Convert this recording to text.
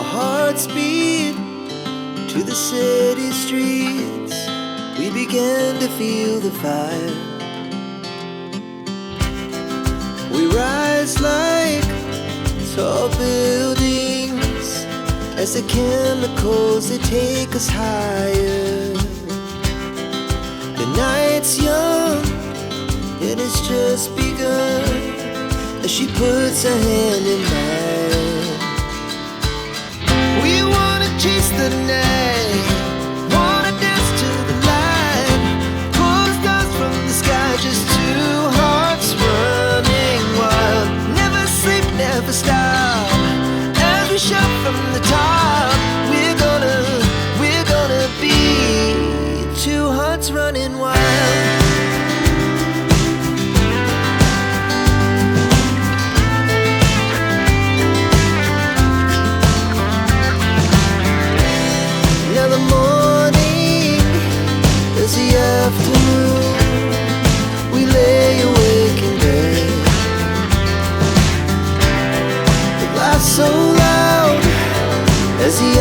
Our hearts beat to the city streets. We began to feel the fire. We rise like tall buildings as the chemicals, they take us higher. The night's young, it has just begun, as she puts her hand in mine. We wanna chase the night, wanna dance to the light, pull the stars from the sky, just two hearts running wild. Never sleep, never stop, as we shout from the top. We're gonna be two hearts running wild. Now the morning is the afternoon. We lay awake in bed. The laughs so loud as the